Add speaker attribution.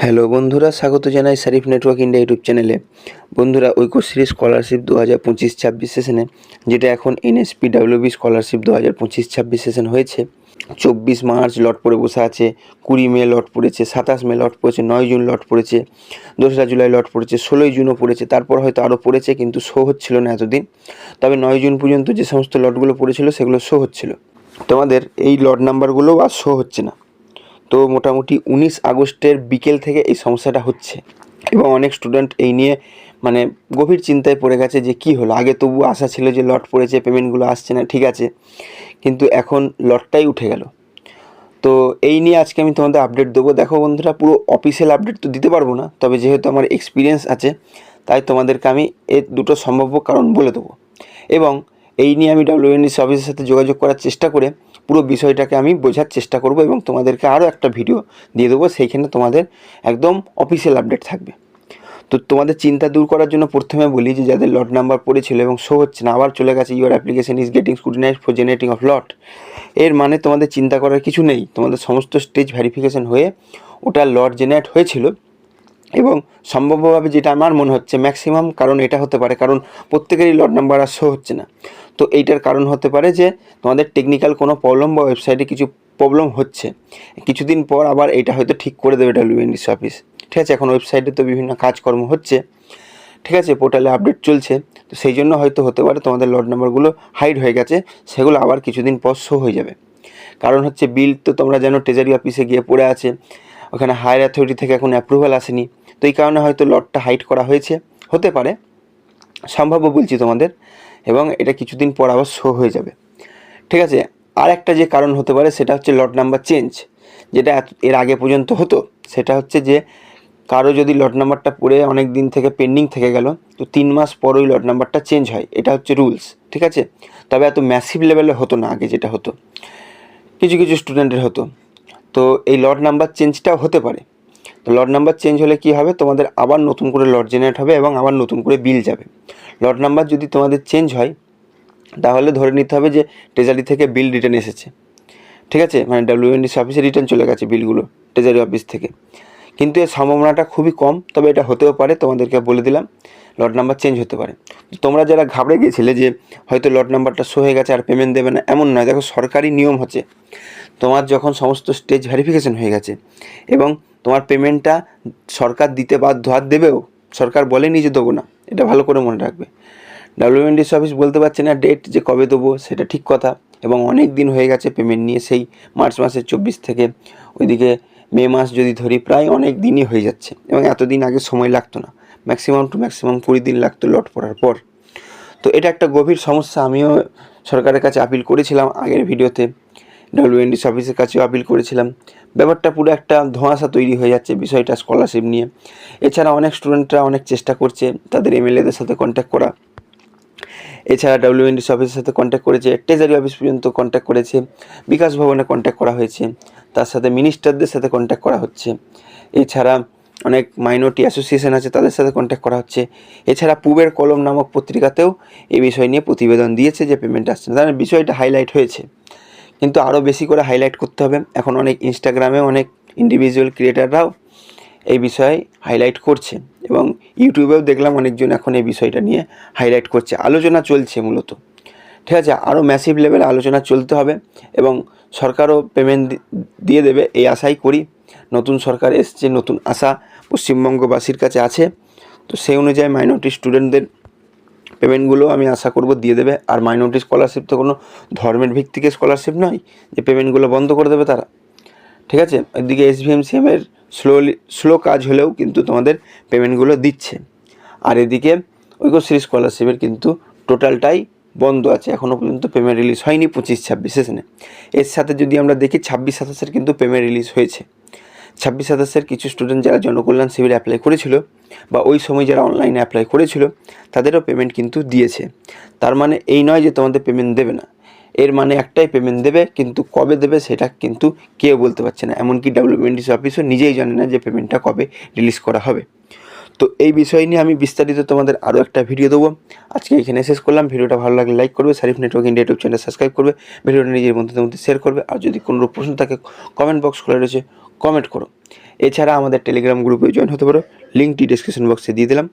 Speaker 1: Hello বন্ধুরা, স্বাগত জানাই শরীফ নেটওয়ার্ক ইন্ডিয়া ইউটিউব চ্যানেলে। বন্ধুরা, ঐক্যশ্রী স্কলারশিপ 2025-26 সেশনে, যেটা এখন NSPWB স্কলারশিপ 2025-26 সেশন হয়েছে, 24 মার্চ লট পড়ে বসে আছে, 20 মে লট পড়েছে, 27 মে লট পড়েছে, 9 জুন লট পড়েছে, 2রা জুলাই লট পড়েছে, 16ই জুনও পড়েছে, তারপর হয়তো আরও পড়েছে কিন্তু শো হচ্ছিল না এতদিন। তবে 9 জুন পর্যন্ত যে সমস্ত লটগুলো পড়েছিল সেগুলো শো হচ্ছিল। তোমাদের এই লট নাম্বারগুলোও আর শো হচ্ছে না। তো মোটামুটি 19 আগস্টের বিকেল থেকে এই সমস্যাটা হচ্ছে এবং অনেক স্টুডেন্ট এই নিয়ে গভীর চিন্তায় পড়ে গেছে যে কি হলো। আগে তবু আশা ছিল যে লট পড়েছে, পেমেন্টগুলো আসছে না, ঠিক আছে, কিন্তু এখন লটটাই উঠে গেল। তো এই নিয়ে আজকে আমি তোমাদের আপডেট দেবো। দেখো বন্ধুরা, পুরো অফিসিয়াল আপডেট তো দিতে পারবো না, তবে যেহেতু আমার এক্সপিরিয়েন্স আছে তাই তোমাদেরকে আমি এর দুটো সম্ভাব্য কারণ বলে দেবো এবং এই নিয়ে আমি WNDC অফিসের সাথে যোগাযোগ করার চেষ্টা করে পুরো বিষয়টাকে আমি বোঝার চেষ্টা করব এবং তোমাদেরকে আরও একটা ভিডিও দিয়ে দেবো, সেইখানে তোমাদের একদম অফিসিয়াল আপডেট থাকবে। তো তোমাদের চিন্তা দূর করার জন্য প্রথমে বলি যে যাদের লট নাম্বার পড়েছিল এবং শো হচ্ছে না, আবার চলে গেছে your application is getting scrutinised for generating of lot, এর মানে তোমাদের চিন্তা করার কিছু নেই। তোমাদের সমস্ত স্টেজ ভেরিফিকেশন হয়ে ওটা লট জেনারেট হয়েছিল এবং সম্ভাব্যভাবে যেটা আমার মনে হচ্ছে ম্যাক্সিমাম কারণ এটা হতে পারে, কারণ প্রত্যেকেরই লট নাম্বার আর শো হচ্ছে না। তো এইটার কারণ হতে পারে যে তোমাদের টেকনিক্যাল কোনো প্রবলেম বা ওয়েবসাইটে কিছু প্রবলেম হচ্ছে। কিছুদিন পর আবার এটা হয়তো ঠিক করে দেবে WNDC অফিস, ঠিক আছে। এখন ওয়েবসাইটে তো বিভিন্ন কাজকর্ম হচ্ছে, ঠিক আছে, পোর্টালে আপডেট চলছে, তো সেই জন্য হয়তো হতে পারে তোমাদের লট নাম্বারগুলো হাইড হয়ে গেছে, সেগুলো আবার কিছুদিন পর শো হয়ে যাবে। কারণ হচ্ছে বিল তো তোমরা জানো ট্রেজারি অফিসে গিয়ে পড়ে আছে, ওখানে হায়ার অথরিটি থেকে এখন অ্যাপ্রুভাল আসেনি, তো এই কারণে হয়তো লটটা হাইড করা হয়েছে, হতে পারে, সম্ভাব্য বলছি তোমাদের, এবং এটা কিছুদিন পর আবার শো হয়ে যাবে, ঠিক আছে। আর একটা যে কারণ হতে পারে সেটা হচ্ছে লট নাম্বার চেঞ্জ, যেটা এর আগে পর্যন্ত হতো। সেটা হচ্ছে যে কারো যদি লট নাম্বারটা পড়ে অনেক দিন থেকে পেন্ডিং থেকে গেল, তো 3 মাস পর ওই লট নাম্বারটা চেঞ্জ হয়, এটা হচ্ছে রুলস, ঠিক আছে। তবে এত ম্যাসিভ লেভেলে হতো না আগে, যেটা হতো কিছু কিছু স্টুডেন্টের হতো। তো এই লট নাম্বার চেঞ্জটাও হতে পারে। তো লট নাম্বার চেঞ্জ হলে কি হবে, তোমাদের আবার নতুন করে লট জেনারেট হবে এবং আবার নতুন করে বিল যাবে। লট নাম্বার যদি তোমাদের চেঞ্জ হয় তাহলে ধরে নিতে হবে যে ট্রেজারি থেকে বিল রিটার্ন এসেছে, ঠিক আছে, মানে WNDC অফিসে রিটার্ন চলে গেছে বিলগুলো ট্রেজারি অফিস থেকে। কিন্তু এর সম্ভাবনাটা খুবই কম, তবে এটা হতেও পারে, তোমাদেরকে বলে দিলাম লট নাম্বার চেঞ্জ হতে পারে। তোমরা যারা ঘাবড়ে গিয়েছিলে যে হয়তো লট নাম্বারটা শো হয়ে গেছে আর পেমেন্ট দেবে না, এমন নয়। দেখো, সরকারি নিয়ম হচ্ছে তোমার যখন সমস্ত স্টেজ ভেরিফিকেশন হয়ে গেছে এবং তোমার পেমেন্টটা সরকার দিতে বাধ্য, আর দেবেও, সরকার বলেনি যে দেবো না, এটা ভালো করে মনে রাখবে। WNDC অফিস বলতে পারছে না ডেট যে কবে দেবো, সেটা ঠিক কথা, এবং অনেক দিন হয়ে গেছে পেমেন্ট নিয়ে, সেই মার্চ মাসের 24 থেকে ওইদিকে মে মাস যদি ধরি, প্রায় অনেক দিনই হয়ে যাচ্ছে এবং এতদিন আগে সময় লাগতো না, ম্যাক্সিমাম 20 দিন লাগতো লট পড়ার পর। তো এটা একটা গভীর সমস্যা। আমিও সরকারের কাছে আপিল করেছিলাম আগের ভিডিওতে, WNDC অফিসের কাছেও আপিল করেছিলাম। ব্যাপারটা পুরো একটা ধোঁয়াশা তৈরি হয়ে যাচ্ছে বিষয়টা স্কলারশিপ নিয়ে। এছাড়া অনেক স্টুডেন্টরা অনেক চেষ্টা করছে তাদের MLAদের সাথে কন্ট্যাক্ট করা, এছাড়া WNDC অফিসের সাথে কন্ট্যাক্ট করেছে, ট্রেজারি অফিস পর্যন্ত কন্ট্যাক্ট করেছে, বিকাশ ভবনে কন্ট্যাক্ট করা হয়েছে, তার সাথে মিনিস্টারদের সাথে কন্ট্যাক্ট করা হচ্ছে, এছাড়া অনেক মাইনরিটি অ্যাসোসিয়েশন আছে তাদের সাথে কন্ট্যাক্ট করা হচ্ছে। এছাড়া পূবের কলম নামক পত্রিকাতেও এই বিষয় নিয়ে প্রতিবেদন দিয়েছে যে পেমেন্ট আসছে না, তার বিষয়টা হাইলাইট হয়েছে, কিন্তু আরও বেশি করে হাইলাইট করতে হবে। এখন অনেক ইনস্টাগ্রামে অনেক ইন্ডিভিজুয়াল ক্রিয়েটাররাও এই বিষয়ে হাইলাইট করছে এবং ইউটিউবেও দেখলাম অনেকজন এখন এই বিষয়টা নিয়ে হাইলাইট করছে, আলোচনা চলছে মূলত, ঠিক আছে। আরও ম্যাসিভ লেভেলে আলোচনা চলতে হবে এবং সরকারও পেমেন্ট দিয়ে দেবে এই আশাই করি। নতুন সরকার এসছে, নতুন আশা পশ্চিমবঙ্গবাসীর কাছে আছে, তো সেই অনুযায়ী মাইনরিটি স্টুডেন্টদের পেমেন্টগুলো আমি আশা করব দিয়ে দেবে। আর মাইনরিটি স্কলারশিপ তো কোনো ধর্মের ভিত্তিকে স্কলারশিপ নয় যে পেমেন্টগুলো বন্ধ করে দেবে তারা, ঠিক আছে। এদিকে SVMCM এর স্লো কাজ হলেও কিন্তু তোমাদের পেমেন্টগুলো দিচ্ছে, আর এদিকে ঐক্যশ্রী স্কলারশিপের কিন্তু টোটালটাই বন্ধ আছে, এখনও পর্যন্ত পেমেন্ট রিলিজ হয়নি 25-26 সেশনে। এর সাথে যদি আমরা দেখি 26-27 কিন্তু পেমেন্ট রিলিজ হয়েছে। 26-27 কিছু স্টুডেন্ট যারা জনকল্যাণ শিবিরে অ্যাপ্লাই করেছিল বা ওই সময় যারা অনলাইনে অ্যাপ্লাই করেছিল তাদেরও পেমেন্ট কিন্তু দিয়েছে। তার মানে এই নয় যে তোমাদের পেমেন্ট দেবে না, এর মানে একটাই, পেমেন্ট দেবে, কিন্তু কবে দেবে সেটা কিন্তু কেউ বলতে পারছে না। এমনকি WNDC অফিসও নিজেই জানে না যে পেমেন্টটা কবে রিলিজ করা হবে। তো এই বিষয় নিয়ে আমি বিস্তারিত তোমাদের আরও একটা ভিডিও দেবো। আজকে এখানে শেষ করলাম। ভিডিওটা ভালো লাগলে লাইক করবে, Sarif network India YouTube channel subscribe করবে, ভিডিওটা নিজের বন্ধুদের মধ্যে শেয়ার করবে। আর যদি কোনো প্রশ্ন থাকে কমেন্ট বক্স খোলা রয়েছে, কমেন্ট করো। এছাড়া আমাদের টেলিগ্রাম গ্রুপে জয়েন হতে পারো, লিঙ্কটি ডিসক্রিপশন বক্সে দিয়ে দিলাম।